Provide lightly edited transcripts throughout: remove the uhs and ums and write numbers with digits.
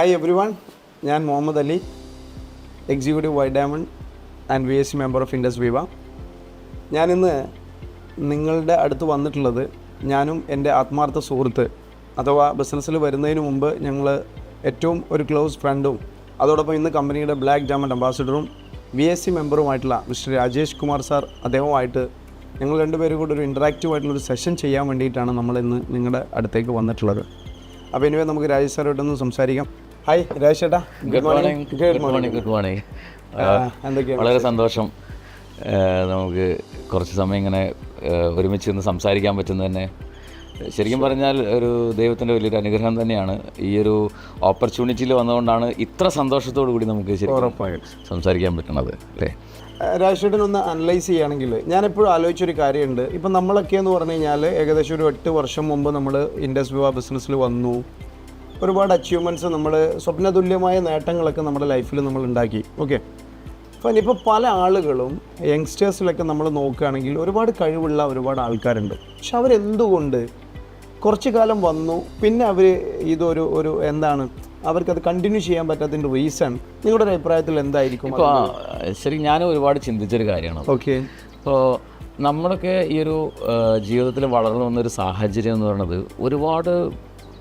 Hi everyone, ഞാൻ Muhammad Ali, executive white diamond and VSC member of Indus Viva. ഞാനിന്ന് നിങ്ങളുടെ അടുത്ത് വന്നിട്ടുള്ളത് ഞാനും എൻ്റെ ആത്മാർത്ഥ സുഹൃത്ത് അഥവാ ബിസിനസ്സിൽ വരുന്നതിന് മുമ്പ് ഞങ്ങൾ ഏറ്റവും ഒരു ക്ലോസ് ഫ്രണ്ടും അതോടൊപ്പം ഇന്ന് കമ്പനിയുടെ ബ്ലാക്ക് ഡയമണ്ട് അംബാസിഡറും VSC മെമ്പറുമായിട്ടുള്ള മിസ്റ്റർ രാജേഷ് കുമാർ സാർ, അദ്ദേഹമായിട്ട് ഞങ്ങൾ രണ്ടുപേരും കൂടി ഒരു ഇൻറ്ററാക്റ്റീവ് ആയിട്ടുള്ളൊരു സെഷൻ ചെയ്യാൻ വേണ്ടിയിട്ടാണ് നമ്മളിന്ന് നിങ്ങളുടെ അടുത്തേക്ക് വന്നിട്ടുള്ളത്. അപ്പോൾ ഇനിവേ നമുക്ക് രാജേഷ് സാറായിട്ടൊന്ന് സംസാരിക്കാം. ഹായ് രാജേഷ് ചേട്ടാ. Good morning. എന്തൊക്കെയാണ്? വളരെ സന്തോഷം. നമുക്ക് കുറച്ച് സമയം ഇങ്ങനെ ഒരുമിച്ച് നിന്ന് സംസാരിക്കാൻ പറ്റുന്നത് തന്നെ ശരിക്കും പറഞ്ഞാൽ ഒരു ദൈവത്തിൻ്റെ വലിയൊരു അനുഗ്രഹം തന്നെയാണ്. ഈ ഒരു ഓപ്പർച്യൂണിറ്റിയിൽ വന്നതുകൊണ്ടാണ് ഇത്ര സന്തോഷത്തോടു കൂടി നമുക്ക് ശരിക്കും സംസാരിക്കാൻ പറ്റുന്നത് അല്ലേ? രാജേഷേട്ടൻ ഒന്ന് അനലൈസ് ചെയ്യുകയാണെങ്കിൽ ഞാനെപ്പോഴും ആലോചിച്ചൊരു കാര്യമുണ്ട്. ഇപ്പം നമ്മളൊക്കെ എന്ന് പറഞ്ഞു കഴിഞ്ഞാൽ ഏകദേശം ഒരു 8 വർഷം മുമ്പ് നമ്മൾ ഇൻഡസ് വിവ ബിസിനസ്സിൽ വന്നു. ഒരുപാട് അച്ചീവ്മെൻറ്റ്സ്, നമ്മൾ സ്വപ്നതുല്യമായ നേട്ടങ്ങളൊക്കെ നമ്മുടെ ലൈഫിൽ നമ്മൾ ഉണ്ടാക്കി. ഓക്കെ, അപ്പം ഇപ്പോൾ പല ആളുകളും യങ്സ്റ്റേഴ്സിലൊക്കെ നമ്മൾ നോക്കുകയാണെങ്കിൽ ഒരുപാട് കഴിവുള്ള ഒരുപാട് ആൾക്കാരുണ്ട്. പക്ഷെ അവരെന്തുകൊണ്ട് കുറച്ച് കാലം വന്നു പിന്നെ അവർ ഇതൊരു എന്താണ് അവർക്കത് കണ്ടിന്യൂ ചെയ്യാൻ പറ്റാത്തതിൻ്റെ റീസൺ നിങ്ങളുടെ ഒരു അഭിപ്രായത്തിൽ എന്തായിരിക്കും? ഇപ്പോൾ ശരി, ഞാനും ഒരുപാട് ചിന്തിച്ചൊരു കാര്യമാണ്. ഓക്കെ, ഇപ്പോൾ നമ്മളൊക്കെ ഈ ഒരു ജീവിതത്തിൽ വളർന്നു വന്നൊരു സാഹചര്യം എന്ന് പറയുന്നത് ഒരുപാട്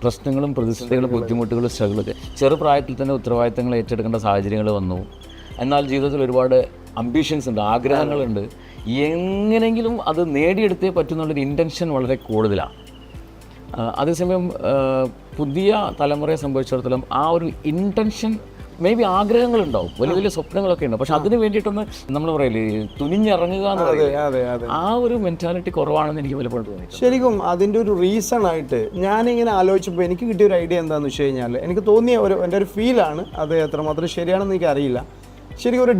പ്രശ്നങ്ങളും പ്രതിസന്ധികളും ബുദ്ധിമുട്ടുകളും സ്ട്രഗിളൊക്കെ ചെറുപ്രായത്തിൽ തന്നെ ഉത്തരവാദിത്തങ്ങൾ ഏറ്റെടുക്കേണ്ട സാഹചര്യങ്ങൾ വന്നു. എന്നാൽ ജീവിതത്തിൽ ഒരുപാട് അംബിഷൻസ് ഉണ്ട്, ആഗ്രഹങ്ങളുണ്ട്. എങ്ങനെയെങ്കിലും അത് നേടിയെടുത്തേ പറ്റുന്നുള്ളൊരു ഇൻറ്റൻഷൻ വളരെ കൂടുതലാണ്. അതേസമയം പുതിയ തലമുറയെ സംബന്ധിച്ചിടത്തോളം ആ ഒരു ഇൻറ്റൻഷൻ മേ ബി ആഗ്രഹങ്ങളുണ്ടാവും, വലിയ വലിയ സ്വപ്നങ്ങളൊക്കെ ഉണ്ടാവും. പക്ഷെ അതിന് വേണ്ടിയിട്ടൊന്ന് നമ്മൾ പറയില്ലേ തുനിഞ്ഞിറങ്ങുക എന്ന് പറയുന്നത്, ആ ഒരു മെൻറ്റാലിറ്റി കുറവാണെന്ന് എനിക്ക് പലപ്പോഴും തോന്നി. ശരിക്കും അതിൻ്റെ ഒരു റീസൺ ആയിട്ട് ഞാനിങ്ങനെ ആലോചിച്ചപ്പോൾ എനിക്ക് കിട്ടിയ ഒരു ഐഡിയ എന്താണെന്ന് വെച്ച് കഴിഞ്ഞാൽ, എനിക്ക് തോന്നിയ എൻ്റെ ഒരു ഫീലാണ്, അത് എത്രമാത്രം ശരിയാണെന്ന് എനിക്കറിയില്ല. ശരിക്കും ഒരു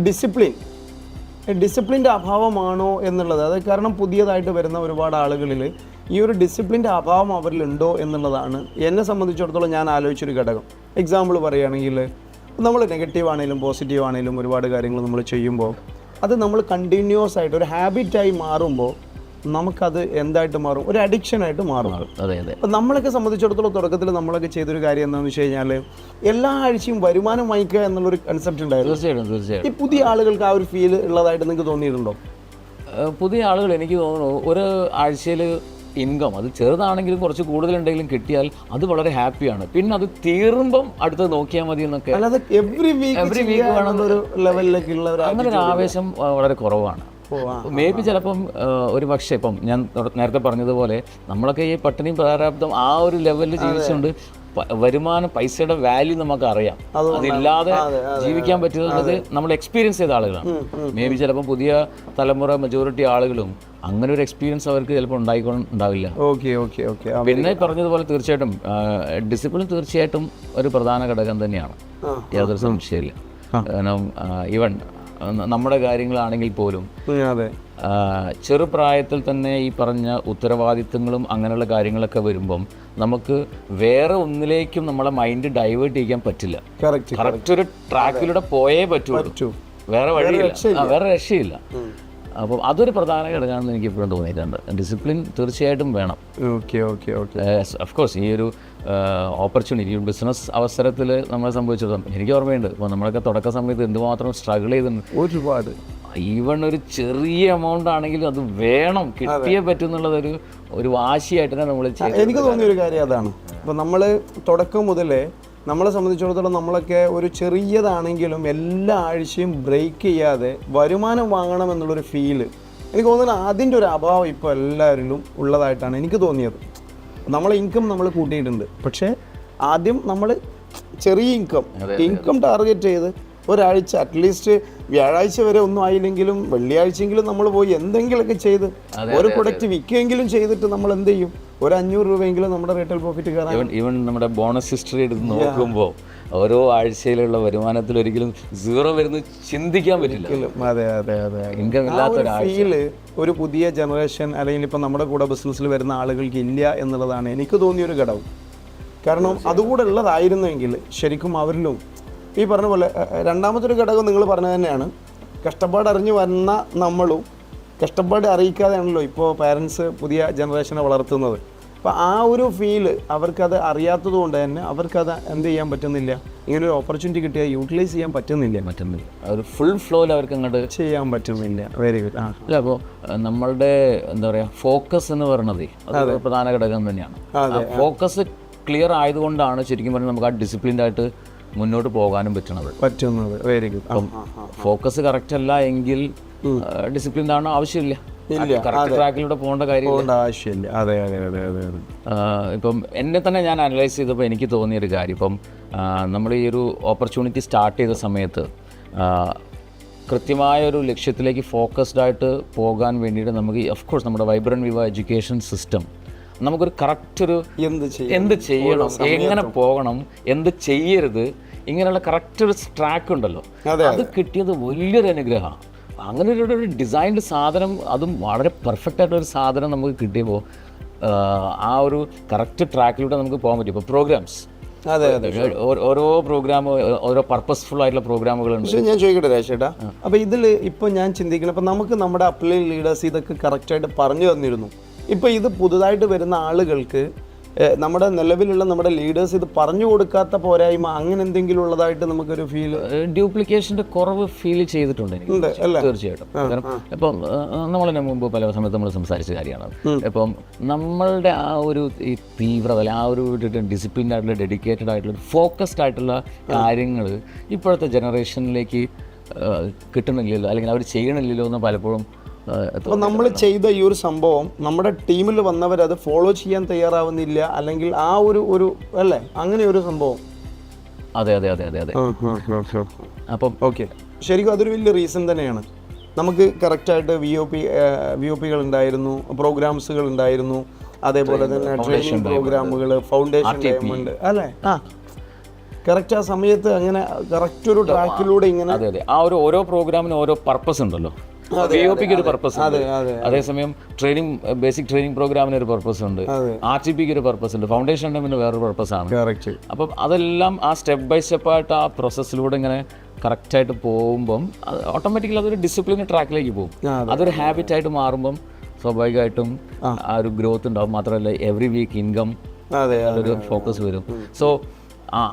ഡിസിപ്ലിൻ്റെ അഭാവമാണോ എന്നുള്ളത്. അത് കാരണം പുതിയതായിട്ട് വരുന്ന ഒരുപാട് ആളുകളിൽ ഈ ഒരു ഡിസിപ്ലിൻ്റെ അഭാവം അവരിലുണ്ടോ എന്നുള്ളതാണ് എന്നെ സംബന്ധിച്ചിടത്തോളം ഞാൻ ആലോചിച്ചൊരു ഘടകം. എക്സാമ്പിൾ പറയുകയാണെങ്കിൽ നമ്മൾ നെഗറ്റീവ് ആണെങ്കിലും പോസിറ്റീവ് ആണെങ്കിലും ഒരുപാട് കാര്യങ്ങൾ നമ്മൾ ചെയ്യുമ്പോൾ അത് നമ്മൾ കണ്ടിന്യൂസ് ആയിട്ട് ഒരു ഹാബിറ്റായി മാറുമ്പോൾ നമുക്കത് എന്തായിട്ട് മാറും? ഒരു അഡിക്ഷനായിട്ട് മാറും. അപ്പം നമ്മളൊക്കെ സംബന്ധിച്ചിടത്തോളം തുടക്കത്തിൽ നമ്മളൊക്കെ ചെയ്തൊരു കാര്യം എന്താണെന്ന് വെച്ച് കഴിഞ്ഞാൽ എല്ലാ ആഴ്ചയും വരുമാനം വാങ്ങിക്കുക എന്നുള്ളൊരു കൺസെപ്റ്റ് ഉണ്ടായിരുന്നു. തീർച്ചയായിട്ടും. ഈ പുതിയ ആളുകൾക്ക് ആ ഒരു ഫീൽ ഉള്ളതായിട്ട് നിങ്ങൾക്ക് തോന്നിയിട്ടുണ്ടോ? പുതിയ ആളുകൾ എനിക്ക് തോന്നുന്നു ഒരു ആഴ്ചയിൽ ഇൻകം അത് ചെറുതാണെങ്കിലും കുറച്ച് കൂടുതലുണ്ടെങ്കിലും കിട്ടിയാൽ അത് വളരെ ഹാപ്പിയാണ്. പിന്നെ അത് തീർമ്പം അടുത്ത് നോക്കിയാൽ മതി എന്നൊക്കെ, എവറി വീക്ക് വേണമെന്നൊരു ലെവലിലേക്കുള്ള അങ്ങനെ ഒരു ആവേശം വളരെ കുറവാണ്. മേ ബി ചിലപ്പം ഒരു പക്ഷേ ഇപ്പം ഞാൻ നേരത്തെ പറഞ്ഞതുപോലെ നമ്മളൊക്കെ ഈ പട്ടിണിയും പ്രാരാബ്ദം ആ ഒരു ലെവലിൽ ജീവിച്ചുകൊണ്ട് വരുമാനം പൈസയുടെ വാല്യൂ നമുക്ക് അറിയാം. അതില്ലാതെ ജീവിക്കാൻ പറ്റുന്നത് നമ്മൾ എക്സ്പീരിയൻസ് ചെയ്ത ആളുകളാണ്. മേ ബി ചിലപ്പോൾ പുതിയ തലമുറ മെജോറിറ്റി ആളുകളും അങ്ങനെ ഒരു എക്സ്പീരിയൻസ് അവർക്ക് ചിലപ്പോൾ ഉണ്ടാവില്ല. പിന്നെ പറഞ്ഞതുപോലെ തീർച്ചയായിട്ടും ഡിസിപ്ലിൻ തീർച്ചയായിട്ടും ഒരു പ്രധാന ഘടകം തന്നെയാണ്, യാതൊരു സംശയമില്ല. കാരണം ഈവൻ നമ്മുടെ കാര്യങ്ങളാണെങ്കിൽ പോലും ചെറുപ്രായത്തിൽ തന്നെ ഈ പറഞ്ഞ ഉത്തരവാദിത്തങ്ങളും അങ്ങനെയുള്ള കാര്യങ്ങളൊക്കെ വരുമ്പം നമുക്ക് വേറെ ഒന്നിലേക്കും നമ്മളെ മൈൻഡ് ഡൈവേർട്ട് ചെയ്യാൻ പറ്റില്ല. കറക്റ്റ് ഒരു ട്രാക്കിലൂടെ പോയേ പറ്റുള്ളൂ, വേറെ വഴിയില്ല, വേറെ രക്ഷയില്ല. അപ്പം അതൊരു പ്രധാന ഘടകമാണെന്ന് എനിക്ക് എപ്പോഴും തോന്നിയിട്ടുണ്ട്. ഡിസിപ്ലിൻ തീർച്ചയായിട്ടും വേണം. ഓഫ് കോഴ്സ് ഈ ഒരു ഓപ്പർച്യൂണിറ്റി ബിസിനസ് അവസരത്തിൽ നമ്മളെ സംഭവിച്ചിടത്തോളം എനിക്ക് ഓർമ്മയുണ്ട്. ഇപ്പോൾ നമ്മളൊക്കെ തുടക്ക സമയത്ത് എന്തുമാത്രം സ്ട്രഗിൾ ചെയ്തിട്ടുണ്ട്. ഒരുപാട് ഈവൺ ഒരു ചെറിയ എമൗണ്ട് ആണെങ്കിലും അത് വേണം, കിട്ടിയേ പറ്റുന്നുള്ളതൊരു ഒരു വാശിയായിട്ട് തന്നെ നമ്മൾ എനിക്ക് തോന്നിയൊരു കാര്യം അതാണ്. ഇപ്പം നമ്മൾ തുടക്കം മുതലേ നമ്മളെ സംബന്ധിച്ചിടത്തോളം നമ്മളൊക്കെ ഒരു ചെറിയതാണെങ്കിലും എല്ലാ ആഴ്ചയും ബ്രേക്ക് ചെയ്യാതെ വരുമാനം വാങ്ങണം എന്നുള്ളൊരു ഫീല് എനിക്ക് തോന്നുന്നത് അതിൻ്റെ ഒരു അഭാവം ഇപ്പോൾ എല്ലാവരിലും ഉള്ളതായിട്ടാണ് എനിക്ക് തോന്നിയത്. നമ്മളെ ഇൻകം നമ്മൾ കൂട്ടിയിട്ടുണ്ട്, പക്ഷേ ആദ്യം നമ്മൾ ചെറിയ ഇൻകം ടാർഗറ്റ് ചെയ്ത് ഒരാഴ്ച അറ്റ്ലീസ്റ്റ് വ്യാഴാഴ്ച വരെ ഒന്നും ആയില്ലെങ്കിലും വെള്ളിയാഴ്ചയെങ്കിലും നമ്മൾ പോയി എന്തെങ്കിലുമൊക്കെ ചെയ്ത് ഒരു പ്രൊഡക്റ്റ് വിൽക്കുകയെങ്കിലും ചെയ്തിട്ട് നമ്മൾ എന്ത് ചെയ്യും? ഒരു 500 രൂപയെങ്കിലും നമ്മുടെ റീറ്റെയിൽ പ്രോഫിറ്റ് കയറാൻ. ഈവൻ നമ്മുടെ ബോണസ് ഹിസ്റ്ററി എടുത്ത് നോക്കുമ്പോൾ ഓരോ ആഴ്ചയിലുള്ള വരുമാനത്തിൽ ഒരിക്കലും സീറോ വരുന്നത് ചിന്തിക്കാൻ പറ്റില്ല. ഇൻകം ഇല്ലാത്ത ഫീല് ഒരു പുതിയ ജനറേഷൻ അല്ലെങ്കിൽ ഇപ്പം നമ്മുടെ കൂടെ ബിസിനസ്സിൽ വരുന്ന ആളുകൾക്ക് ഇല്ല എന്നുള്ളതാണ് എനിക്ക് തോന്നിയൊരു ഘടകം. കാരണം അതുകൂടെ ഉള്ളതായിരുന്നെങ്കിൽ ശരിക്കും അവരിലും ഈ പറഞ്ഞ പോലെ രണ്ടാമത്തൊരു ഘടകം നിങ്ങൾ പറഞ്ഞത് തന്നെയാണ്. കഷ്ടപ്പാട് അറിഞ്ഞു വന്ന നമ്മളും കഷ്ടപ്പാട് അറിയിക്കാതെയാണല്ലോ ഇപ്പോൾ പാരൻസ് പുതിയ ജനറേഷനെ വളർത്തുന്നത്. അപ്പോൾ ആ ഒരു ഫീല് അവർക്കത് അറിയാത്തത് കൊണ്ട് തന്നെ അവർക്കത് എന്ത് ചെയ്യാൻ പറ്റുന്നില്ല, ഇങ്ങനെ ഒരു ഓപ്പർച്യൂണിറ്റി കിട്ടിയാൽ യൂട്ടിലൈസ് ചെയ്യാൻ പറ്റുന്നില്ല. ഒരു ഫുൾ ഫ്ലോയിൽ അവർക്ക് അങ്ങോട്ട് ചെയ്യാൻ പറ്റുന്നില്ല. Very good. അല്ല, അപ്പോൾ നമ്മളുടെ എന്താ പറയുക, ഫോക്കസ് എന്ന് പറയുന്നത് അത് പ്രധാന ഘടകം തന്നെയാണ്. ഫോക്കസ് ക്ലിയർ ആയതുകൊണ്ടാണ് ശരിക്കും പറഞ്ഞാൽ നമുക്ക് ആ ഡിസിപ്ലിൻഡ് ആയിട്ട് മുന്നോട്ട് പോകാനും പറ്റുന്നത്. Very good. ഫോക്കസ് കറക്റ്റ് അല്ല എങ്കിൽ ഡിസിപ്ലിൻഡ് ആണ് ആവശ്യമില്ല, ട്രാക്കിലൂടെ പോകേണ്ട ആവശ്യമില്ല. അതെ അതെ അതെ അതെ അതെ. ഇപ്പം എന്നെ തന്നെ ഞാൻ അനലൈസ് ചെയ്തപ്പോൾ എനിക്ക് തോന്നിയൊരു കാര്യം, ഇപ്പം നമ്മൾ ഈ ഒരു ഓപ്പർച്യൂണിറ്റി സ്റ്റാർട്ട് ചെയ്ത സമയത്ത് കൃത്യമായ ഒരു ലക്ഷ്യത്തിലേക്ക് ഫോക്കസ്ഡ് ആയിട്ട് പോകാൻ വേണ്ടിയിട്ട് നമുക്ക് ഓഫ്കോഴ്സ് നമ്മുടെ വൈബ്രൻറ്റ് വിവ എഡ്യൂക്കേഷൻ സിസ്റ്റം നമുക്കൊരു കറക്റ്റ് ഒരു എന്ത് ചെയ്യണം, എങ്ങനെ പോകണം, എന്ത് ചെയ്യരുത്, ഇങ്ങനെയുള്ള കറക്റ്റ് ഒരു ട്രാക്ക് ഉണ്ടല്ലോ, അത് കിട്ടിയത് വലിയൊരു അനുഗ്രഹമാണ്. അങ്ങനെ ഒരു ഡിസൈൻഡ് സാധനം, അതും വളരെ പെർഫെക്റ്റ് ആയിട്ടൊരു സാധനം നമുക്ക് കിട്ടിയപ്പോൾ ആ ഒരു കറക്റ്റ് ട്രാക്കിലൂടെ നമുക്ക് പോകാൻ പറ്റും. ഇപ്പോൾ പ്രോഗ്രാംസ്, അതെ അതെ, ഓരോ പ്രോഗ്രാം, ഓരോ പർപ്പസ്ഫുൾ ആയിട്ടുള്ള പ്രോഗ്രാമുകളുണ്ട്. പക്ഷേ ഞാൻ ചോദിക്കട്ടെ രാജേട്ടാ, അപ്പോൾ ഇതിൽ ഇപ്പോൾ ഞാൻ ചിന്തിക്കണം, അപ്പോൾ നമുക്ക് നമ്മുടെ അപ്ലൈ ലീഡേഴ്സ് ഇതൊക്കെ കറക്റ്റായിട്ട് പറഞ്ഞു തന്നിരുന്നു. ഇപ്പോൾ ഇത് പുതുതായിട്ട് വരുന്ന ആളുകൾക്ക് നമ്മുടെ നിലവിലുള്ള നമ്മുടെ ലീഡേഴ്സ് ഇത് പറഞ്ഞു കൊടുക്കാത്ത പോരായ്മ അങ്ങനെ എന്തെങ്കിലും ഉള്ളതായിട്ട് നമുക്കൊരു ഫീൽ, ഡ്യൂപ്ലിക്കേഷൻ്റെ കുറവ് ഫീൽ ചെയ്തിട്ടുണ്ട് എനിക്ക് തീർച്ചയായിട്ടും. കാരണം ഇപ്പം നമ്മളതിന് മുമ്പ് പല സമയത്ത് നമ്മൾ സംസാരിച്ച കാര്യമാണ്. ഇപ്പം നമ്മളുടെ ആ ഒരു ഈ തീവ്രത, ആ ഒരു ഡിസിപ്ലിൻഡ് ആയിട്ടുള്ള, ഡെഡിക്കേറ്റഡ് ആയിട്ടുള്ള, ഫോക്കസ്ഡ് ആയിട്ടുള്ള കാര്യങ്ങൾ ഇപ്പോഴത്തെ ജനറേഷനിലേക്ക് കിട്ടണില്ലല്ലോ, അല്ലെങ്കിൽ അവർ ചെയ്യണില്ലല്ലോ എന്ന് പലപ്പോഴും. അപ്പോൾ നമ്മൾ ചെയ്ത ഈ ഒരു സംഭവം നമ്മുടെ ടീമിൽ വന്നവരത് ഫോളോ ചെയ്യാൻ തയ്യാറാവുന്നില്ല, അല്ലെങ്കിൽ ആ ഒരു അല്ലേ അങ്ങനെ ഒരു സംഭവം. അതെ അതെ അതെ അതെ അതെ. അപ്പം ഓക്കെ, ശരിക്കും അതൊരു വലിയ റീസൺ തന്നെയാണ്. നമുക്ക് കറക്റ്റായിട്ട് വി ഒ പികൾ ഉണ്ടായിരുന്നു, പ്രോഗ്രാംസുകൾ ഉണ്ടായിരുന്നു, അതേപോലെ തന്നെ ട്രെയിനിങ് പ്രോഗ്രാമുകൾ, ഫൗണ്ടേഷൻ ഡയമണ്ട് അല്ലേ, കറക്റ്റ് ആ സമയത്ത് അങ്ങനെ കറക്റ്റ് ഒരു ട്രാക്കിലൂടെ ഇങ്ങനെ. അതെ അതെ, ആ ഒരു ഓരോ പ്രോഗ്രാമിന് ഓരോ പർപ്പസ് ഉണ്ടല്ലോ. VOPക്ക് ഒരു പർപ്പസ് ഉണ്ട്, അതേസമയം ബേസിക് ട്രെയിനിങ് പ്രോഗ്രാമിന് ഒരു പർപ്പസ് ഉണ്ട്, RTPക്ക് ഒരു പർപ്പസ് ഉണ്ട്, ഫൗണ്ടേഷൻ ഡൈമിന് വേറൊരു പർപ്പസ് ആണ്. അപ്പം അതെല്ലാം ആ സ്റ്റെപ്പ് ബൈ സ്റ്റെപ്പ് ആയിട്ട് ആ പ്രോസസ്സിലൂടെ ഇങ്ങനെ കറക്റ്റായിട്ട് പോകുമ്പം ഓട്ടോമാറ്റിക്കലി അതൊരു ഡിസിപ്ലിൻ ട്രാക്കിലേക്ക് പോകും. അതൊരു ഹാബിറ്റായിട്ട് മാറുമ്പം സ്വാഭാവികമായിട്ടും ആ ഒരു ഗ്രോത്ത് ഉണ്ടാവും. മാത്രമല്ല എവറി വീക്ക് ഇൻകം ഒരു ഫോക്കസ് വരും. സോ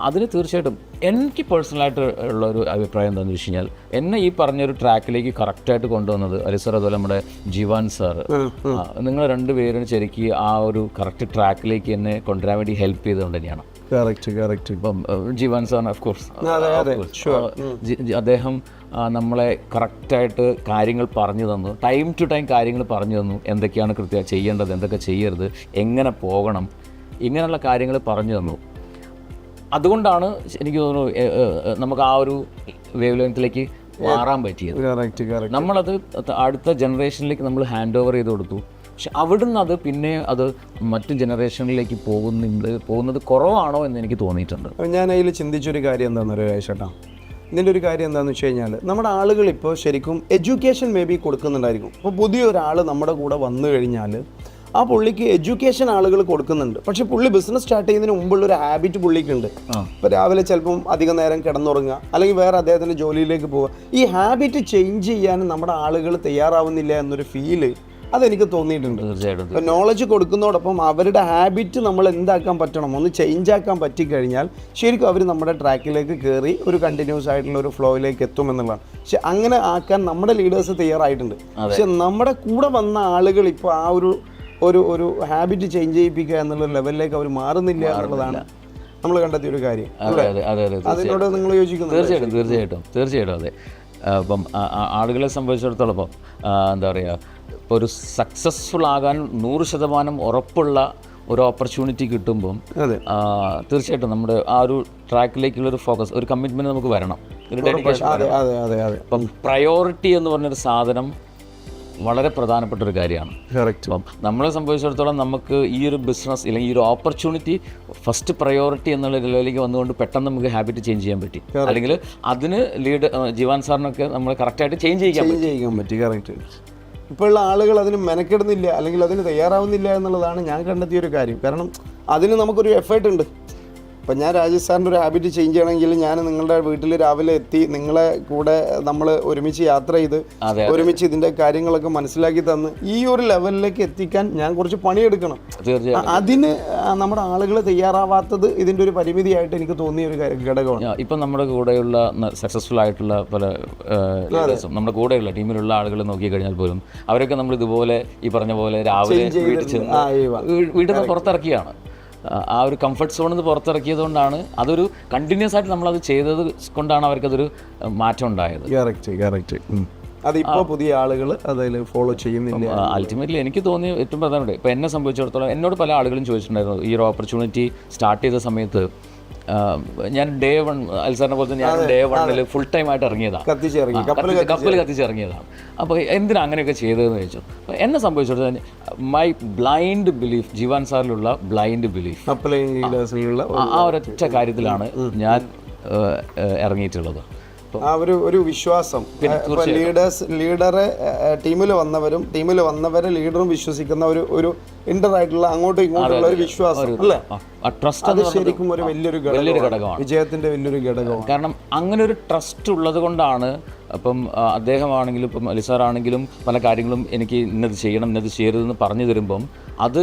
അതിന് തീർച്ചയായിട്ടും എനിക്ക് പേഴ്സണലായിട്ട് ഉള്ളൊരു അഭിപ്രായം എന്താണെന്ന് വെച്ച് കഴിഞ്ഞാൽ, എന്നെ ഈ പറഞ്ഞൊരു ട്രാക്കിലേക്ക് കറക്റ്റായിട്ട് കൊണ്ടുവന്നത് അലിസർ, അതുപോലെ നമ്മുടെ ജീവാൻ സാർ, നിങ്ങൾ രണ്ടുപേരും ശരിക്കും ആ ഒരു കറക്റ്റ് ട്രാക്കിലേക്ക് എന്നെ കൊണ്ടുവരാൻ വേണ്ടി ഹെൽപ്പ് ചെയ്തുകൊണ്ട് തന്നെയാണ്. ഇപ്പം ജീവാൻ സാർ ഓഫ്കോഴ്സ് അദ്ദേഹം നമ്മളെ കറക്റ്റായിട്ട് കാര്യങ്ങൾ പറഞ്ഞു തന്നു, ടൈം ടു ടൈം കാര്യങ്ങൾ പറഞ്ഞു തന്നു, എന്തൊക്കെയാണ് കൃത്യമായി ചെയ്യേണ്ടത്, എന്തൊക്കെ ചെയ്യരുത്, എങ്ങനെ പോകണം, ഇങ്ങനെയുള്ള കാര്യങ്ങൾ പറഞ്ഞു തന്നു. അതുകൊണ്ടാണ് എനിക്ക് തോന്നുന്നു നമുക്ക് ആ ഒരു വേവ് ലെങ്ത്തിലേക്ക് മാറാൻ പറ്റിയത്. നമ്മളത് അടുത്ത ജനറേഷനിലേക്ക് നമ്മൾ ഹാൻഡ് ഓവർ ചെയ്ത് കൊടുത്തു. പക്ഷെ അവിടുന്ന് അത് പിന്നെ അത് മറ്റു ജനറേഷനിലേക്ക് പോകുന്നത് കുറവാണോ എന്ന് എനിക്ക് തോന്നിയിട്ടുണ്ട്. ഞാൻ അതിൽ ചിന്തിച്ചൊരു കാര്യം എന്താണെന്ന് പറയുക ചേട്ടാ, ഇതിൻ്റെ ഒരു കാര്യം എന്താണെന്ന് വെച്ച് കഴിഞ്ഞാൽ, നമ്മുടെ ആളുകൾ ഇപ്പോൾ ശരിക്കും എഡ്യൂക്കേഷൻ മേ ബി കൊടുക്കുന്നുണ്ടായിരിക്കും. ഇപ്പോൾ പുതിയൊരാൾ നമ്മുടെ കൂടെ വന്നു കഴിഞ്ഞാൽ ആ പുള്ളിക്ക് എഡ്യൂക്കേഷൻ ആളുകൾ കൊടുക്കുന്നുണ്ട്, പക്ഷെ പുള്ളി ബിസിനസ് സ്റ്റാർട്ട് ചെയ്യുന്നതിന് മുമ്പുള്ളൊരു ഹാബിറ്റ് പുള്ളിക്കുണ്ട്. ഇപ്പോൾ രാവിലെ ചിലപ്പം അധികം നേരം കിടന്നുറങ്ങുക, അല്ലെങ്കിൽ വേറെ അദ്ദേഹത്തിൻ്റെ ജോലിയിലേക്ക് പോവുക. ഈ ഹാബിറ്റ് ചേഞ്ച് ചെയ്യാൻ നമ്മുടെ ആളുകൾ തയ്യാറാവുന്നില്ല എന്നൊരു ഫീല് അതെനിക്ക് തോന്നിയിട്ടുണ്ട്. ഇപ്പോൾ നോളജ് കൊടുക്കുന്നതോടൊപ്പം അവരുടെ ഹാബിറ്റ് നമ്മൾ എന്താക്കാൻ പറ്റണം, ഒന്ന് ചേഞ്ച് ആക്കാൻ പറ്റിക്കഴിഞ്ഞാൽ ശരിക്കും അവർ നമ്മുടെ ട്രാക്കിലേക്ക് കയറി ഒരു കണ്ടിന്യൂസ് ആയിട്ടുള്ള ഒരു ഫ്ലോയിലേക്ക് എത്തുമെന്നുള്ളതാണ്. പക്ഷെ അങ്ങനെ ആക്കാൻ നമ്മുടെ ലീഡേഴ്സ് തയ്യാറായിട്ടുണ്ട്. പക്ഷെ നമ്മുടെ കൂടെ വന്ന ആളുകൾ ഇപ്പോൾ ആ ഒരു ഹാബിറ്റ് ചേഞ്ച് ചെയ്യിപ്പിക്കുക എന്നുള്ള ലെവലിലേക്ക് അവർ മാറുന്നില്ല എന്നുള്ളതാണ് നമ്മൾ കണ്ടെത്തിയ ഒരു കാര്യം. അതിനോട് നിങ്ങൾ യോജിക്കുന്നു? തീർച്ചയായിട്ടും അതെ. അപ്പം ആളുകളെ സംബന്ധിച്ചിടത്തോളം ഇപ്പം എന്താ പറയുക, ഇപ്പോൾ ഒരു സക്സസ്ഫുൾ ആകാൻ 100% ഉറപ്പുള്ള ഒരു ഓപ്പർച്യൂണിറ്റി കിട്ടുമ്പം തീർച്ചയായിട്ടും നമ്മുടെ ആ ഒരു ട്രാക്കിലേക്കുള്ളൊരു ഫോക്കസ്, ഒരു കമ്മിറ്റ്മെൻറ്റ് നമുക്ക് വരണം, ഒരു ഡെഡിക്കേഷൻ. അപ്പം പ്രയോറിറ്റി എന്ന് പറഞ്ഞൊരു സാധനം വളരെ പ്രധാനപ്പെട്ട ഒരു കാര്യമാണ്. അപ്പം നമ്മളെ സംബന്ധിച്ചിടത്തോളം നമുക്ക് ഈ ഒരു ബിസിനസ് അല്ലെങ്കിൽ ഈ ഒരു ഓപ്പർച്യൂണിറ്റി ഫസ്റ്റ് പ്രയോറിറ്റി എന്നുള്ള ലെവലിലേക്ക് വന്നുകൊണ്ട് പെട്ടെന്ന് നമുക്ക് ഹാബിറ്റ് ചേഞ്ച് ചെയ്യാൻ പറ്റി. അല്ലെങ്കിൽ അതിന് ജീവാൻ സാറിനൊക്കെ നമ്മൾ കറക്റ്റായിട്ട് ചേഞ്ച് ചെയ്യാൻ പറ്റി. കറക്റ്റ്. ഇപ്പോഴുള്ള ആളുകൾ അതിന് മെനക്കെടുന്നില്ല, അല്ലെങ്കിൽ അതിന് തയ്യാറാവുന്നില്ല എന്നുള്ളതാണ് ഞാൻ കണ്ടെത്തിയൊരു കാര്യം. കാരണം അതിന് നമുക്കൊരു എഫേർട്ട് ഉണ്ട്. ഇപ്പം ഞാൻ രാജേഷ് സാറിൻ്റെ ഒരു ഹാബിറ്റ് ചേഞ്ച് ചെയ്യണമെങ്കിൽ ഞാൻ നിങ്ങളുടെ വീട്ടിൽ രാവിലെ എത്തി നിങ്ങളെ കൂടെ നമ്മൾ ഒരുമിച്ച് യാത്ര ചെയ്ത് ഒരുമിച്ച് ഇതിൻ്റെ കാര്യങ്ങളൊക്കെ മനസ്സിലാക്കി തന്ന് ഈ ഒരു ലെവലിലേക്ക് എത്തിക്കാൻ ഞാൻ കുറച്ച് പണിയെടുക്കണം. അതിന് നമ്മുടെ ആളുകൾ തയ്യാറാവാത്തത് ഇതിൻ്റെ ഒരു പരിമിതിയായിട്ട് എനിക്ക് തോന്നിയ ഒരു ഘടകമാണ്. ഇപ്പം നമ്മുടെ കൂടെയുള്ള സക്സസ്ഫുൾ ആയിട്ടുള്ള പല നമ്മുടെ കൂടെയുള്ള ടീമിലുള്ള ആളുകൾ നോക്കിക്കഴിഞ്ഞാൽ പോലും അവരൊക്കെ നമ്മൾ ഇതുപോലെ ഈ പറഞ്ഞ പോലെ രാവിലെ വീട്ടിൽ നിന്ന് പുറത്തിറക്കിയാണ്. ആ ഒരു കംഫർട്ട് സോണിൽ നിന്ന് പുറത്തിറക്കിയത് കൊണ്ടാണ്, അതൊരു കണ്ടിന്യൂസ് ആയിട്ട് നമ്മളത് ചെയ്തത് കൊണ്ടാണ് അവർക്കതൊരു മാറ്റം ഉണ്ടായത്. അതിപ്പോൾ പുതിയ ആളുകൾ അതിൽ ഫോളോ ചെയ്യുന്നില്ല. അൾട്ടിമേറ്റ്ലി എനിക്ക് തോന്നിയ ഏറ്റവും പ്രധാനപ്പെട്ട ഇപ്പോൾ എന്നെ സംബന്ധിച്ചിടത്തോളം എന്നോട് പല ആളുകളും ചോദിച്ചിട്ടുണ്ടായിരുന്നു ഈ ഒരു ഓപ്പർച്യൂണിറ്റി സ്റ്റാർട്ട് ചെയ്ത സമയത്ത്. ഞാൻ ഡേ 1 അൽസാറിനെ പോലെ ഞാൻ ഡേ 1 ഫുൾ ടൈം ആയിട്ട് ഇറങ്ങിയതാണ്, കപ്പൽ കത്തിച്ചിറങ്ങിയതാണ്. അപ്പോൾ എന്തിനാ അങ്ങനെയൊക്കെ ചെയ്തതെന്ന് ചോദിച്ചു. അപ്പോൾ എന്നെ സംബന്ധിച്ചിടത്തോളം മൈ ബ്ലൈൻഡ് ബിലീഫ്, ജീവാൻ സാറിലുള്ള ബ്ലൈൻഡ് ബിലീഫ്, ആ ഒരൊറ്റ കാര്യത്തിലാണ് ഞാൻ ഇറങ്ങിയിട്ടുള്ളത്. ആ ഒരു വിശ്വാസം, ലീഡറെ ടീമിൽ വന്നവരെ ലീഡറും വിശ്വസിക്കുന്ന ഒരു ഇന്ററായിട്ടുള്ള അങ്ങോട്ടും ഇങ്ങോട്ടുള്ള ഒരു വിശ്വാസം അല്ലേ, അത് ശരിക്കും ഒരു വലിയൊരു ഘടകമാണ്, വിജയത്തിന്റെ വലിയൊരു ഘടകമാണ്. കാരണം അങ്ങനെ ഒരു ട്രസ്റ്റ് ഉള്ളത് കൊണ്ടാണ്. അപ്പം അദ്ദേഹമാണെങ്കിലും ഇപ്പം അലിസാറാണെങ്കിലും പല കാര്യങ്ങളും എനിക്ക് ഇന്നത് ചെയ്യണം ഇന്നത് ചെയ്യരുതെന്ന് പറഞ്ഞു തരുമ്പം അത്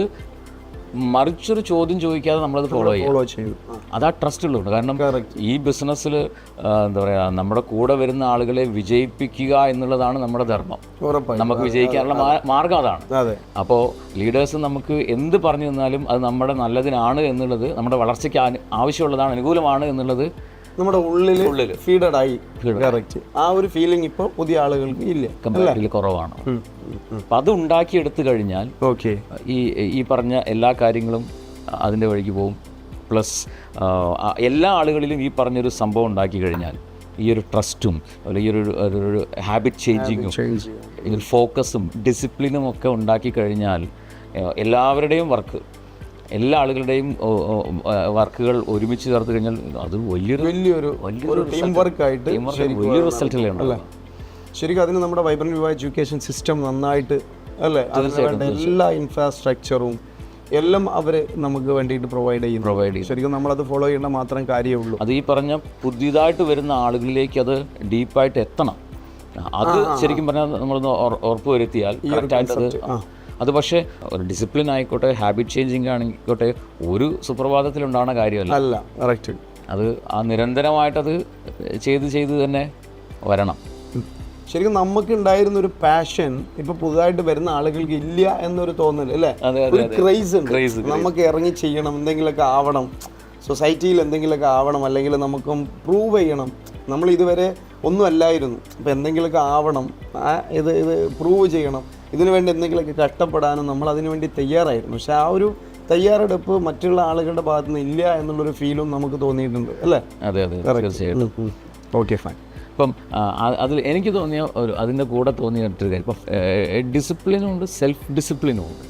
മറിച്ചൊരു ചോദ്യം ചോദിക്കാതെ നമ്മളത് ഫോളോ ചെയ്യും. അതാ ട്രസ്റ്റ് ഉള്ളത്. കാരണം ഈ ബിസിനസ്സിൽ എന്താ പറയുക, നമ്മുടെ കൂടെ വരുന്ന ആളുകളെ വിജയിപ്പിക്കുക എന്നുള്ളതാണ് നമ്മുടെ ധർമ്മം. നമുക്ക് വിജയിക്കാനുള്ള മാർഗം അതാണ്. അപ്പോൾ ലീഡേഴ്സ് നമുക്ക് എന്ത് പറഞ്ഞു തന്നാലും അത് നമ്മുടെ നല്ലതിനാണ് എന്നുള്ളത്, നമ്മുടെ വളർച്ചയ്ക്ക് ആവശ്യമുള്ളതാണ്, അനുകൂലമാണ് എന്നുള്ളത് നമ്മുടെ ഉള്ളിൽ ഫീഡഡ് ആയി. ആ ഒരു ഫീലിംഗ് ഇപ്പോൾ പുതിയ ആളുകൾക്ക് ഇല്ല, കമ്പാരിറ്റീവ്ലി കുറവാണ്. അപ്പം അത് ഉണ്ടാക്കിയെടുത്തു കഴിഞ്ഞാൽ ഈ പറഞ്ഞ എല്ലാ കാര്യങ്ങളും അതിൻ്റെ വഴിക്ക് പോകും. പ്ലസ് എല്ലാ ആളുകളിലും ഈ പറഞ്ഞൊരു സംഭവം ഉണ്ടാക്കി കഴിഞ്ഞാൽ ഈ ഒരു ട്രസ്റ്റും അല്ലെങ്കിൽ ഒരു ഹാബിറ്റ് ചേഞ്ചിങ്ങും ഈ ഒരു ഫോക്കസും ഡിസിപ്ലിനും ഒക്കെ ഉണ്ടാക്കി കഴിഞ്ഞാൽ എല്ലാവരുടെയും എല്ലാ ആളുകളുടെയും വർക്കുകൾ ഒരുമിച്ച് ചേർത്ത് കഴിഞ്ഞാൽ അത് വലിയൊരു ടീം വർക്കായിട്ട് വലിയൊരു റിസൾട്ടിലേ ഉണ്ടല്ലോ. ശരിക്കും അതിന് നമ്മുടെ വൈബ്രന്റ് വിവ എഡ്യൂക്കേഷൻ സിസ്റ്റം നന്നായിട്ട് അല്ലേ, എല്ലാ ഇൻഫ്രാസ്ട്രക്ചറും എല്ലാം അവർ നമുക്ക് വേണ്ടിയിട്ട് പ്രൊവൈഡ് ചെയ്യും. ശരിക്കും നമ്മളത് ഫോളോ ചെയ്യേണ്ട മാത്രം കാര്യമുള്ളൂ. അത് ഈ പറഞ്ഞ പുതിയതായിട്ട് വരുന്ന ആളുകളിലേക്ക് അത് ഡീപ്പായിട്ട് എത്തണം. അത് ശരിക്കും പറഞ്ഞാൽ നമ്മളൊന്ന് ഉറപ്പ് വരുത്തിയാൽ അത് പക്ഷേ ഒരു ഡിസിപ്ലിൻ ആയിക്കോട്ടെ, ഹാബിറ്റ് ചേഞ്ചിങ് ആയിക്കോട്ടെ, ഒരു സുപ്രഭാതത്തിലുണ്ടാകുന്ന കാര്യമല്ല. അത് ആ നിരന്തരമായിട്ടത് ചെയ്ത് തന്നെ വരണം. ശരിക്കും നമുക്ക് ഉണ്ടായിരുന്ന ഒരു പാഷൻ ഇപ്പൊ പുതുതായിട്ട് വരുന്ന ആളുകൾക്ക് ഇല്ല എന്നൊരു തോന്നൽ അല്ലേ, ഒരു ക്രൈസ് ഉണ്ട്. നമുക്ക് ഇറങ്ങി ചെയ്യണം, എന്തെങ്കിലുമൊക്കെ ആവണം, സൊസൈറ്റിയിൽ എന്തെങ്കിലുമൊക്കെ ആവണം, അല്ലെങ്കിൽ നമുക്കും പ്രൂവ് ചെയ്യണം. നമ്മൾ ഇതുവരെ ഒന്നും അല്ലായിരുന്നു, അപ്പം എന്തെങ്കിലുമൊക്കെ ആവണം, ഇത് പ്രൂവ് ചെയ്യണം, ഇതിനു വേണ്ടി എന്തെങ്കിലുമൊക്കെ കഷ്ടപ്പെടാനും നമ്മൾ അതിനു വേണ്ടി തയ്യാറായിരുന്നു. പക്ഷെ ആ ഒരു തയ്യാറെടുപ്പ് മറ്റുള്ള ആളുകളുടെ ഭാഗത്തു നിന്ന് ഇല്ല എന്നുള്ളൊരു ഫീലും നമുക്ക് തോന്നിയിട്ടുണ്ട് അല്ലേ. അതെ തീർച്ചയായിട്ടും. Okay fine. ഇപ്പം അതിൽ എനിക്ക് തോന്നിയ അതിൻ്റെ കൂടെ തോന്നിയിട്ടൊരു കാര്യം, ഇപ്പം ഡിസിപ്ലിനും ഉണ്ട്, സെൽഫ് ഡിസിപ്ലിനും ഉണ്ട്.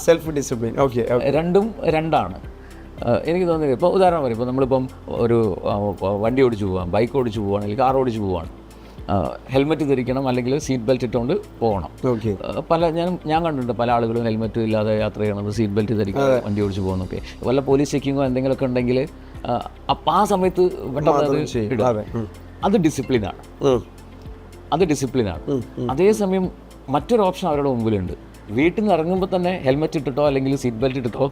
സെൽഫ് ഡിസിപ്ലിൻ രണ്ടാണ് എനിക്ക് തോന്നിയത്. ഇപ്പോൾ ഉദാഹരണം പറയും, ഇപ്പോൾ നമ്മളിപ്പം ഒരു വണ്ടി ഓടിച്ച് പോവാം, ബൈക്ക് ഓടിച്ച് പോവുകയാണ്, അല്ലെങ്കിൽ കാർ ഓടിച്ച് പോവുകയാണ്, ഹെൽമെറ്റ് ധരിക്കണം, അല്ലെങ്കിൽ സീറ്റ് ബെൽറ്റ് ഇട്ടുകൊണ്ട് പോകണം. ഞാൻ കണ്ടിട്ടുണ്ട് പല ആളുകളും ഹെൽമെറ്റ് ഇല്ലാതെ യാത്ര ചെയ്യണത്, സീറ്റ് ബെൽറ്റ് ധരിക്കുക, വണ്ടി ഓടിച്ച് പോകുന്നൊക്കെ. വല്ല പോലീസ് ചെക്കിങ്ങോ എന്തെങ്കിലുമൊക്കെ ഉണ്ടെങ്കിൽ ആ സമയത്ത് അത് ഡിസിപ്ലിനാണ്. അതേസമയം മറ്റൊരു ഓപ്ഷൻ അവരുടെ മുമ്പിലുണ്ട്. വീട്ടിൽ നിന്ന് ഇറങ്ങുമ്പോൾ തന്നെ ഹെൽമെറ്റ് ഇട്ടിട്ടോ അല്ലെങ്കിൽ സീറ്റ് ബെൽറ്റ് ഇട്ടിട്ടോ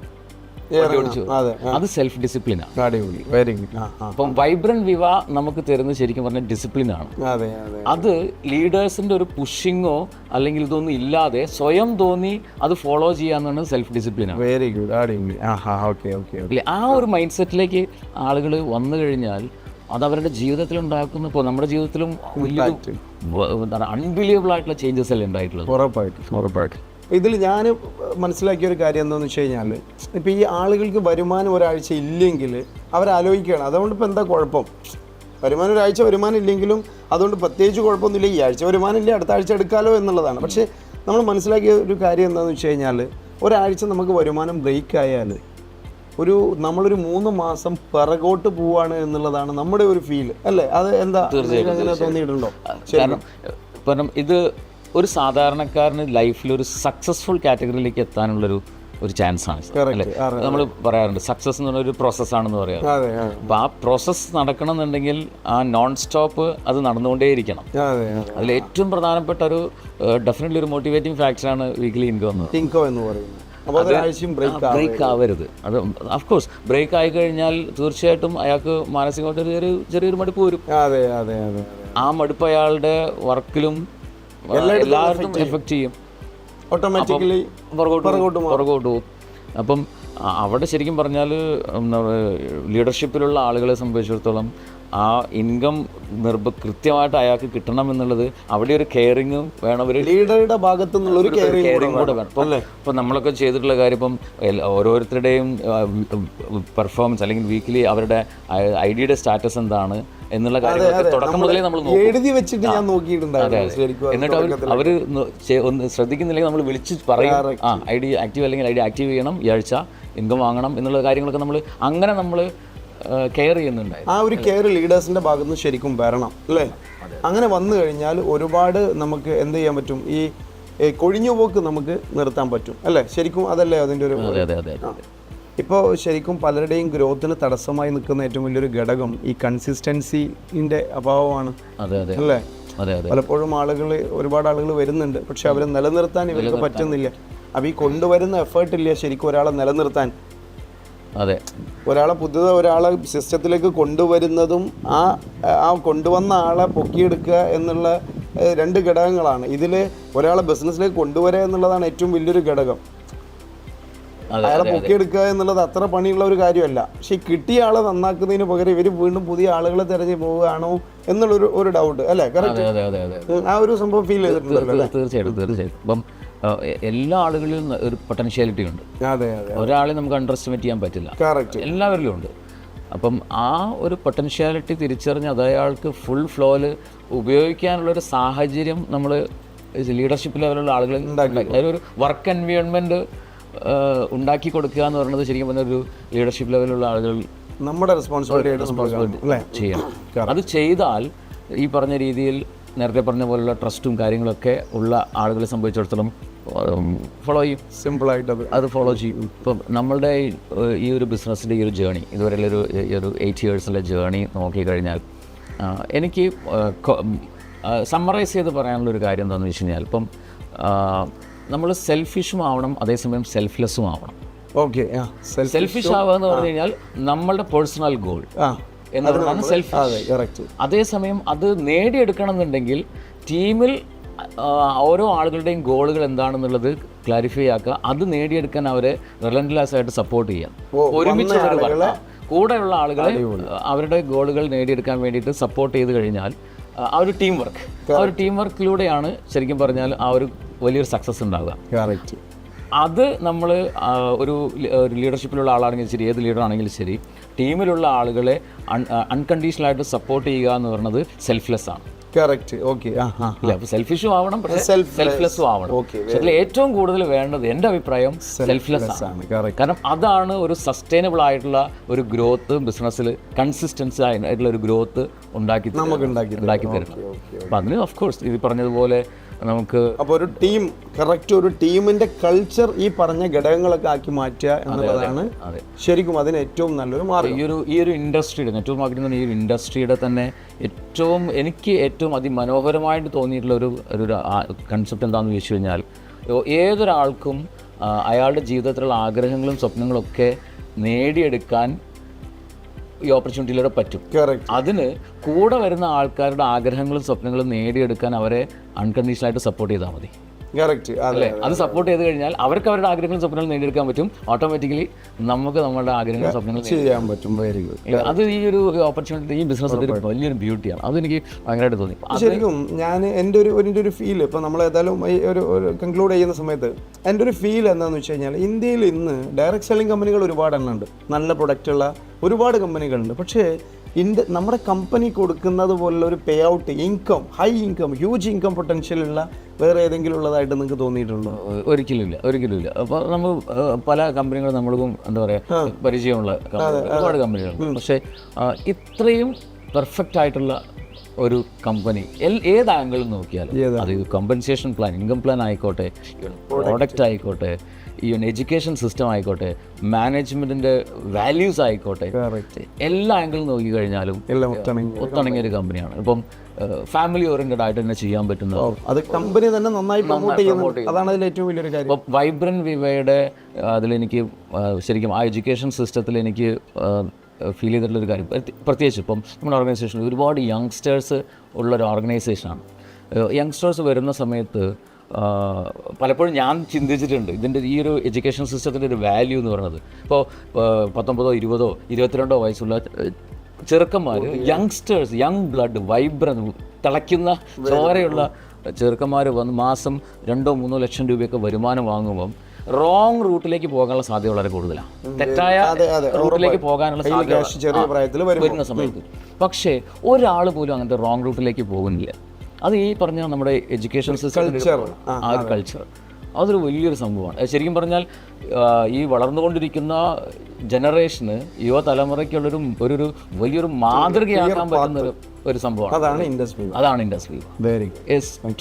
അത് സെൽഫ് ഡിസിപ്ലിനാണ്. അപ്പം വൈബ്രന്റ് വിവ നമുക്ക് തരുന്നത് ശരിക്കും പറഞ്ഞാൽ ഡിസിപ്ലിനാണ്. അത് ലീഡേഴ്സിന്റെ ഒരു പുഷിങ്ങോ അല്ലെങ്കിൽ ഇതൊന്നും ഇല്ലാതെ സ്വയം തോന്നി അത് ഫോളോ ചെയ്യാന്നാണ് സെൽഫ് ഡിസിപ്ലിനാണ്. Very good. ആ ഒരു മൈൻഡ് സെറ്റിലേക്ക് ആളുകൾ വന്നു കഴിഞ്ഞാൽ അത് അവരുടെ ജീവിതത്തിൽ ഉണ്ടാക്കുന്ന, ഇപ്പോൾ നമ്മുടെ ജീവിതത്തിലും വലിയ അൺബിലീവബിൾ ആയിട്ടുള്ള ചേഞ്ചസ് അല്ലേ ഉണ്ടായിട്ടുള്ളത്. ഉറപ്പായിട്ടും. ഇതിൽ ഞാൻ മനസ്സിലാക്കിയ ഒരു കാര്യം എന്താണെന്ന് വെച്ച് കഴിഞ്ഞാൽ, ഇപ്പോൾ ഈ ആളുകൾക്ക് വരുമാനം ഒരാഴ്ച ഇല്ലെങ്കിൽ അവരാലോചിക്കുകയാണ്, അതുകൊണ്ട് ഇപ്പോൾ എന്താ കുഴപ്പം, ഒരാഴ്ച വരുമാനം ഇല്ലെങ്കിലും അതുകൊണ്ട് പ്രത്യേകിച്ച് കുഴപ്പമൊന്നുമില്ല, ഈ ആഴ്ച വരുമാനം ഇല്ല, അടുത്ത ആഴ്ച എടുക്കാമല്ലോ എന്നുള്ളതാണ്. പക്ഷേ നമ്മൾ മനസ്സിലാക്കിയ ഒരു കാര്യം എന്താണെന്ന് വെച്ച് കഴിഞ്ഞാൽ, ഒരാഴ്ച നമുക്ക് വരുമാനം ബ്രേക്ക് ആയാൽ നമ്മളൊരു 3 മാസം പിറകോട്ട് പോവാണ് എന്നുള്ളതാണ് നമ്മുടെ ഒരു ഫീൽ അല്ലേ. അത് എന്താ അങ്ങനെ തോന്നിയിട്ടുണ്ടോ? കാരണം ഇത് ഒരു സാധാരണക്കാരന് ലൈഫിൽ ഒരു സക്സസ്ഫുൾ കാറ്റഗറിയിലേക്ക് എത്താനുള്ളൊരു ഒരു ചാൻസാണ് അല്ലേ. നമ്മൾ പറയാറുണ്ട് സക്സസ് എന്ന് പറഞ്ഞ ഒരു പ്രോസസ്സാണെന്ന് പറയാറ്. അപ്പോൾ ആ പ്രോസസ്സ് നടക്കണമെന്നുണ്ടെങ്കിൽ ആ നോൺ സ്റ്റോപ്പ് അത് നടന്നുകൊണ്ടേയിരിക്കണം. അതിൽ ഏറ്റവും പ്രധാനപ്പെട്ട ഒരു ഡെഫിനറ്റ്ലി ഒരു മോട്ടിവേറ്റിംഗ് ഫാക്ടറാണ് വീക്ക്ലി ഇൻകം എന്ന് പറയുന്നത്. ബ്രേക്ക് ആവരുത്. അത് അഫ്കോഴ്സ് ബ്രേക്ക് ആയി കഴിഞ്ഞാൽ തീർച്ചയായിട്ടും അയാൾക്ക് മാനസികമായിട്ട് ചെറിയൊരു മടുപ്പ് വരും. ആ മടുപ്പ് അയാളുടെ വർക്കിലും എല്ലാവർക്കും എഫക്റ്റ് ചെയ്യും, ഓട്ടോമാറ്റിക്കലി പുറകോട്ട് പോകും. അപ്പം അവിടെ ശരിക്കും പറഞ്ഞാൽ ലീഡർഷിപ്പിലുള്ള ആളുകളെ സംബന്ധിച്ചിടത്തോളം ആ ഇൻകം കൃത്യമായിട്ട് അയാൾക്ക് കിട്ടണം എന്നുള്ളത് അവിടെ ഒരു കെയറിങ്ങും വേണം, ഒരു ലീഡറുടെ ഭാഗത്തു നിന്നുള്ളൊരു കെയറിങ് കൂടെ വേണം. ഇപ്പം നമ്മളൊക്കെ ചെയ്തിട്ടുള്ള കാര്യം ഇപ്പം ഓരോരുത്തരുടെയും പെർഫോമൻസ് അല്ലെങ്കിൽ വീക്കിലി അവരുടെ ഐഡിയുടെ സ്റ്റാറ്റസ് എന്താണ് എന്നുള്ള കാര്യങ്ങളൊക്കെ തുടക്കം മുതലേ നമ്മൾ എഴുതി വെച്ചിട്ട് ഞാൻ നോക്കിയിട്ടുണ്ടായിരുന്നു. എന്നിട്ട് അവർ ഒന്ന് ശ്രദ്ധിക്കുന്നില്ലെങ്കിൽ നമ്മൾ വിളിച്ച് പറയും ഐ ഡി ആക്റ്റീവ് അല്ലെങ്കിൽ ഐ ഡി ആക്റ്റീവ് ചെയ്യണം, ഈ ആഴ്ച ഇൻകം വാങ്ങണം എന്നുള്ള കാര്യങ്ങളൊക്കെ നമ്മൾ കെയർ ചെയ്യുന്നുണ്ടായിരുന്നു. ആ ഒരു കെയർ ലീഡേഴ്സിന്റെ ഭാഗത്ത് നിന്ന് ശരിക്കും വരണം അല്ലേ. അങ്ങനെ വന്നു കഴിഞ്ഞാൽ ഒരുപാട് നമുക്ക് എന്ത് ചെയ്യാൻ പറ്റും, ഈ കൊഴിഞ്ഞുപോക്ക് നമുക്ക് നിർത്താൻ പറ്റും അല്ലേ. ശരിക്കും അതല്ലേ അതിൻ്റെ ഒരു. ഇപ്പോൾ ശരിക്കും പലരുടെയും ഗ്രോത്തിന് തടസ്സമായി നിൽക്കുന്ന ഏറ്റവും വലിയൊരു ഘടകം ഈ കൺസിസ്റ്റൻസിൻ്റെ അഭാവമാണ് അല്ലേ. പലപ്പോഴും ഒരുപാട് ആളുകൾ വരുന്നുണ്ട്, പക്ഷെ അവരെ നിലനിർത്താൻ ഇവർക്ക് പറ്റുന്നില്ല. അപ്പോൾ ഈ കൊണ്ടുവരുന്ന എഫേർട്ടില്ല ശരിക്കും ഒരാളെ നിലനിർത്താൻ. ഒരാളെ സിസ്റ്റത്തിലേക്ക് കൊണ്ടുവരുന്നതും ആ കൊണ്ടുവന്ന ആളെ പൊക്കിയെടുക്കുക എന്നുള്ള രണ്ട് ഘടകങ്ങളാണ്. ഇതിൽ ഒരാളെ ബിസിനസ്സിലേക്ക് കൊണ്ടുവരിക എന്നുള്ളതാണ് ഏറ്റവും വലിയൊരു ഘടകം. അയാളെ പൊക്കിയെടുക്കുക എന്നുള്ളത് അത്ര പണിയുള്ള ഒരു കാര്യമല്ല. പക്ഷെ കിട്ടിയ ആളെ നന്നാക്കുന്നതിന് പകരം ഇവർ വീണ്ടും പുതിയ ആളുകളെ തിരഞ്ഞു പോവുകയാണോ എന്നുള്ളൊരു ഡൗട്ട് അല്ലേ. കറക്റ്റ് ആ ഒരു സംഭവം ഫീൽ ചെയ്തിട്ടുണ്ടല്ലോ. തീർച്ചയായിട്ടും. അപ്പം എല്ലാ ആളുകളിലും ഒരു പൊട്ടൻഷ്യാലിറ്റി ഉണ്ട്. ഒരാളെ നമുക്ക് അണ്ടർ എസ്റ്റിമേറ്റ് ചെയ്യാൻ പറ്റില്ല, എല്ലാവരിലും ഉണ്ട്. അപ്പം ആ ഒരു പൊട്ടൻഷ്യാലിറ്റി തിരിച്ചറിഞ്ഞ് അത് അയാൾക്ക് ഫുൾ ഫ്ലോയിൽ ഉപയോഗിക്കാനുള്ളൊരു സാഹചര്യം നമ്മൾ ലീഡർഷിപ്പ് ലെവലുള്ള ആളുകൾ ഒരു വർക്ക് എൻവയോൺമെൻറ്റ് ഉണ്ടാക്കി കൊടുക്കുക എന്ന് പറയുന്നത് ശരിക്കും പറഞ്ഞ ഒരു ലീഡർഷിപ്പ് ലെവലുള്ള ആളുകൾ നമ്മുടെ റെസ്പോൺസിബിലിറ്റി ചെയ്യണം. അത് ചെയ്താൽ ഈ പറഞ്ഞ രീതിയിൽ നേരത്തെ പറഞ്ഞ പോലുള്ള ട്രസ്റ്റും കാര്യങ്ങളൊക്കെ ഉള്ള ആളുകളെ സംബന്ധിച്ചിടത്തോളം ഫോളോ ചെയ്യും, സിമ്പിളായിട്ട് അത് ഫോളോ ചെയ്യും. ഇപ്പം നമ്മളുടെ ഈ ഒരു ബിസിനസ്സിൻ്റെ ഈ ഒരു ജേണി ഇതുവരെയുള്ള ഒരു 8 ഇയേഴ്സിലെ ജേണി നോക്കിക്കഴിഞ്ഞാൽ എനിക്ക് സമ്മറൈസ് ചെയ്ത് പറയാനുള്ളൊരു കാര്യം എന്താണെന്ന് വെച്ച് കഴിഞ്ഞാൽ ഇപ്പം നമ്മൾ സെൽഫിഷും ആവണം, അതേസമയം സെൽഫ്ലെസ്സും ആവണം. സെൽഫിഷ് ആവുക എന്ന് പറഞ്ഞു കഴിഞ്ഞാൽ നമ്മളുടെ പേഴ്സണൽ ഗോൾ എന്നുള്ളതാണ് സെൽഫിഷ്. അതേസമയം അത് നേടിയെടുക്കണം എന്നുണ്ടെങ്കിൽ ടീമിൽ ഓരോ ആളുകളുടെയും ഗോളുകൾ എന്താണെന്നുള്ളത് ക്ലാരിഫൈ ആക്കുക, അത് നേടിയെടുക്കാൻ അവരെ റിലൻറ്റ്ലെസ് ആയിട്ട് സപ്പോർട്ട് ചെയ്യാം. ഒരുമിച്ച് കൂടെയുള്ള ആളുകളെ അവരുടെ ഗോളുകൾ നേടിയെടുക്കാൻ വേണ്ടിയിട്ട് സപ്പോർട്ട് ചെയ്ത് കഴിഞ്ഞാൽ ആ ഒരു ടീം വർക്കിലൂടെയാണ് ശരിക്കും പറഞ്ഞാൽ ആ ഒരു വലിയൊരു സക്സസ് ഉണ്ടാവുക. അത് നമ്മൾ ഒരു ലീഡർഷിപ്പിലുള്ള ആളാണെങ്കിലും ശരി, ഏത് ലീഡറാണെങ്കിലും ശരി, ടീമിലുള്ള ആളുകളെ അൺകണ്ടീഷണലായിട്ട് സപ്പോർട്ട് ചെയ്യുക എന്ന് പറയുന്നത് സെൽഫ്ലെസ് ആണ്. സെൽഫിഷും ആവണം, സെൽഫ്ലെസ്സും ആവണം. അതിൽ ഏറ്റവും കൂടുതൽ വേണ്ടത് എൻ്റെ അഭിപ്രായം സെൽഫ്ലെസ് ആണ്. കാരണം അതാണ് ഒരു സസ്റ്റൈനബിൾ ആയിട്ടുള്ള ഒരു ഗ്രോത്ത് ബിസിനസ്സിൽ കൺസിസ്റ്റൻസി ആയിട്ടുള്ള ഒരു ഗ്രോത്ത് ഉണ്ടാക്കി തരണം. അപ്പം അതിന് ഓഫ് കോഴ്സ് ഇത് പറഞ്ഞതുപോലെ നമുക്ക് അപ്പോൾ ഒരു ടീം കറക്റ്റ് ഒരു ടീമിന്റെ കൾച്ചർ ഈ പറഞ്ഞ ഘടകങ്ങളൊക്കെ ആക്കി മാറ്റുക എന്നുള്ളതാണ് ശരിക്കും അതിന് ഏറ്റവും നല്ലൊരു മാർഗ്ഗം. ഈ ഒരു ഇൻഡസ്ട്രിയുടെ നെറ്റ്വർക്ക് മാർക്കറ്റിംഗ് എന്ന ഈ ഒരു ഇൻഡസ്ട്രിയുടെ തന്നെ എനിക്ക് ഏറ്റവും അതിമനോഹരമായിട്ട് തോന്നിയിട്ടുള്ള ഒരു കൺസെപ്റ്റ് എന്താണെന്ന് ചോദിച്ചു കഴിഞ്ഞാൽ ഏതൊരാൾക്കും അയാളുടെ ജീവിതത്തിലുള്ള ആഗ്രഹങ്ങളും സ്വപ്നങ്ങളൊക്കെ നേടിയെടുക്കാൻ ഈ ഓപ്പർച്യൂണിറ്റിയിലൂടെ പറ്റും. അതിന് കൂടെ വരുന്ന ആൾക്കാരുടെ ആഗ്രഹങ്ങളും സ്വപ്നങ്ങളും നേടിയെടുക്കാൻ അവരെ അൺകണ്ടീഷണലായിട്ട് സപ്പോർട്ട് ചെയ്താൽ മതി. അല്ലേ, അത് സപ്പോർട്ട് ചെയ്ത് കഴിഞ്ഞാൽ അവർക്ക് അവരുടെ ആഗ്രഹങ്ങളും സ്വപ്നങ്ങളും നേടിയെടുക്കാൻ പറ്റും. ഓട്ടോമാറ്റിക്കലി നമുക്ക് നമ്മുടെ ആഗ്രഹങ്ങളും സ്വപ്നങ്ങളും ചെയ്യാൻ പറ്റും. അത് ഈ ഒരു ഓപ്പർച്യൂണിറ്റി ഈ ബിസിനസ് വലിയൊരു ബ്യൂട്ടിയാണ്. അതെനിക്ക് ഭയങ്കരമായിട്ട് തോന്നി. ശരിക്കും ഞാൻ എൻ്റെ ഒരു ഫീൽ ഇപ്പോൾ നമ്മൾ ഏതായാലും ഒരു കൺക്ലൂഡ് ചെയ്യുന്ന സമയത്ത് എൻ്റെ ഒരു ഫീൽ എന്താണെന്ന് വെച്ച് കഴിഞ്ഞാൽ ഇന്ത്യയിൽ ഇന്ന് ഡയറക്റ്റ് സെല്ലിംഗ് കമ്പനികൾ ഒരുപാട് എണ്ണം ഉണ്ട്, നല്ല പ്രൊഡക്റ്റുള്ള ഒരുപാട് കമ്പനികളുണ്ട്. പക്ഷേ നമ്മുടെ കമ്പനി കൊടുക്കുന്നത് പോലുള്ള ഒരു pay out income, high income, huge income പൊട്ടൻഷ്യലുള്ള വേറെ ഏതെങ്കിലും ഉള്ളതായിട്ട് നിങ്ങൾക്ക് തോന്നിയിട്ടുണ്ടോ? ഒരിക്കലുമില്ല. അപ്പോൾ നമ്മൾ പല കമ്പനികളും നമ്മൾക്കും എന്താ പറയുക പരിചയമുള്ള ഒരുപാട് കമ്പനികളുണ്ട്. പക്ഷേ ഇത്രയും പെർഫെക്റ്റ് ആയിട്ടുള്ള ഒരു കമ്പനി ഏത് ആംഗിളിൽ നോക്കിയാലും അത് കോമ്പൻസേഷൻ പ്ലാൻ, ഇൻകം പ്ലാൻ ആയിക്കോട്ടെ, പ്രോഡക്റ്റ് ആയിക്കോട്ടെ, എഡ്യൂക്കേഷൻ സിസ്റ്റം ആയിക്കോട്ടെ, മാനേജ്മെൻറ്റിൻ്റെ വാല്യൂസ് ആയിക്കോട്ടെ, എല്ലാ ആംഗിളും നോക്കിക്കഴിഞ്ഞാലും ഒത്തിണങ്ങിയ ഒരു കമ്പനിയാണ്. ഇപ്പം ഫാമിലി ഓറിയൻറ്റഡ് ആയിട്ട് തന്നെ ചെയ്യാൻ പറ്റുന്ന, അത് കമ്പനി തന്നെ നന്നായി പ്രൊമോട്ട് ചെയ്യുന്നു. അതാണ് അതിൽ ഏറ്റവും വലിയൊരു കാര്യം. ഇപ്പോൾ വൈബ്രൻറ്റ് വിവയുടെ അതിലെനിക്ക് ശരിക്കും ആ എഡ്യൂക്കേഷൻ സിസ്റ്റത്തിൽ എനിക്ക് ഫീൽ ചെയ്തിട്ടുള്ളൊരു കാര്യം, പ്രത്യേകിച്ച് ഇപ്പം നമ്മുടെ ഓർഗനൈസേഷനിൽ ഒരുപാട് യങ്സ്റ്റേഴ്സ് ഉള്ളൊരു ഓർഗനൈസേഷനാണ്. യങ്സ്റ്റേഴ്സ് വരുന്ന സമയത്ത് പലപ്പോഴും ഞാൻ ചിന്തിച്ചിട്ടുണ്ട് ഇതിൻ്റെ ഈ ഒരു എഡ്യൂക്കേഷൻ സിസ്റ്റത്തിൻ്റെ ഒരു വാല്യൂ എന്ന് പറയുന്നത്. ഇപ്പോൾ 19, 20, 22 വയസ്സുള്ള ചെറുക്കന്മാർ, യങ്സ്റ്റേഴ്സ്, യങ് ബ്ലഡ്, വൈബ്രന്റ്, തിളയ്ക്കുന്ന ചോരയുള്ള ചെറുക്കന്മാർ വന്ന് മാസം 2-3 ലക്ഷം രൂപയൊക്കെ വരുമാനം വാങ്ങുമ്പം റോങ് റൂട്ടിലേക്ക് പോകാനുള്ള സാധ്യത വളരെ കൂടുതലാണ്. തെറ്റായ റൂട്ടിലേക്ക് പോകാനുള്ള സാധ്യത വരുന്ന സമയത്ത്. പക്ഷേ ഒരാൾ പോലും അങ്ങനത്തെ റോങ് റൂട്ടിലേക്ക് പോകുന്നില്ല. അത് ഈ പറഞ്ഞ നമ്മുടെ എഡ്യൂക്കേഷൻ സിസ്റ്റം, ആ ഒരു കൾച്ചർ, അതൊരു വലിയൊരു സംഭവമാണ്. ശരിക്കും പറഞ്ഞാൽ ഈ വളർന്നുകൊണ്ടിരിക്കുന്ന ജനറേഷന്, യുവതലമുറയ്ക്കുള്ളൊരു ഒരു വലിയൊരു മാതൃകയാക്കാൻ പറ്റുന്ന ഒരു സംഭവമാണ്. അതാണ് ഇൻഡസ്ട്രി.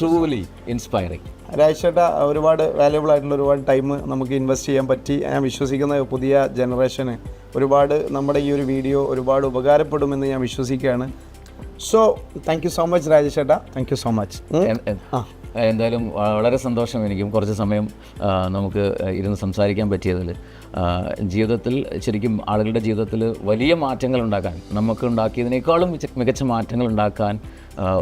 Truly inspiring. രാജേഷ് ചേട്ടാ, ഒരുപാട് വാല്യുബിൾ ആയിട്ടുള്ള ഒരുപാട് ടൈം നമുക്ക് ഇൻവെസ്റ്റ് ചെയ്യാൻ പറ്റി. ഞാൻ വിശ്വസിക്കുന്ന പുതിയ ജനറേഷന് ഒരുപാട് നമ്മുടെ ഈ ഒരു വീഡിയോ ഒരുപാട് ഉപകാരപ്പെടുമെന്ന് ഞാൻ വിശ്വസിക്കുകയാണ്. So thank you so much Rajesh ചേട്ടാ, താങ്ക് യു സോ മച്ച്. എന്തായാലും വളരെ സന്തോഷം എനിക്കും കുറച്ച് സമയം നമുക്ക് ഇരുന്ന് സംസാരിക്കാൻ പറ്റിയതിൽ. ജീവിതത്തിൽ ശരിക്കും ആളുകളുടെ ജീവിതത്തിൽ വലിയ മാറ്റങ്ങൾ ഉണ്ടാക്കാൻ, നമുക്ക് ഉണ്ടാക്കിയതിനേക്കാളും മികച്ച മാറ്റങ്ങൾ ഉണ്ടാക്കാൻ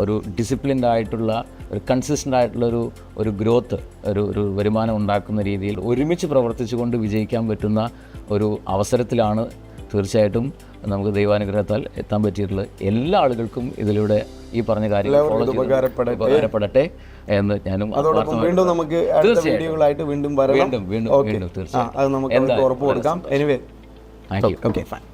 ഒരു ഡിസിപ്ലിൻഡ് ആയിട്ടുള്ള, ഒരു കൺസിസ്റ്റൻ്റ് ആയിട്ടുള്ള ഒരു ഗ്രോത്ത്, ഒരു വരുമാനം ഉണ്ടാക്കുന്ന രീതിയിൽ ഒരുമിച്ച് പ്രവർത്തിച്ചുകൊണ്ട് വിജയിക്കാൻ പറ്റുന്ന ഒരു അവസരത്തിലാണ് തീർച്ചയായിട്ടും നമുക്ക് ദൈവാനുഗ്രഹത്താൽ എത്താൻ പറ്റിയിട്ടുള്ളത്. എല്ലാ ആളുകൾക്കും ഇതിലൂടെ ഈ പറഞ്ഞ കാര്യങ്ങൾ ഫോളോ ചെയ്ത് ഉപകാരപ്പെടട്ടെ എന്ന് ഞാനും വീണ്ടും നമുക്ക് വീഡിയോകളായിട്ട് വീണ്ടും വീണ്ടും തീർച്ചയായും അത് നമുക്ക് ഉറപ്പ് കൊടുക്കാം. Anyway, thank you. Okay, fine.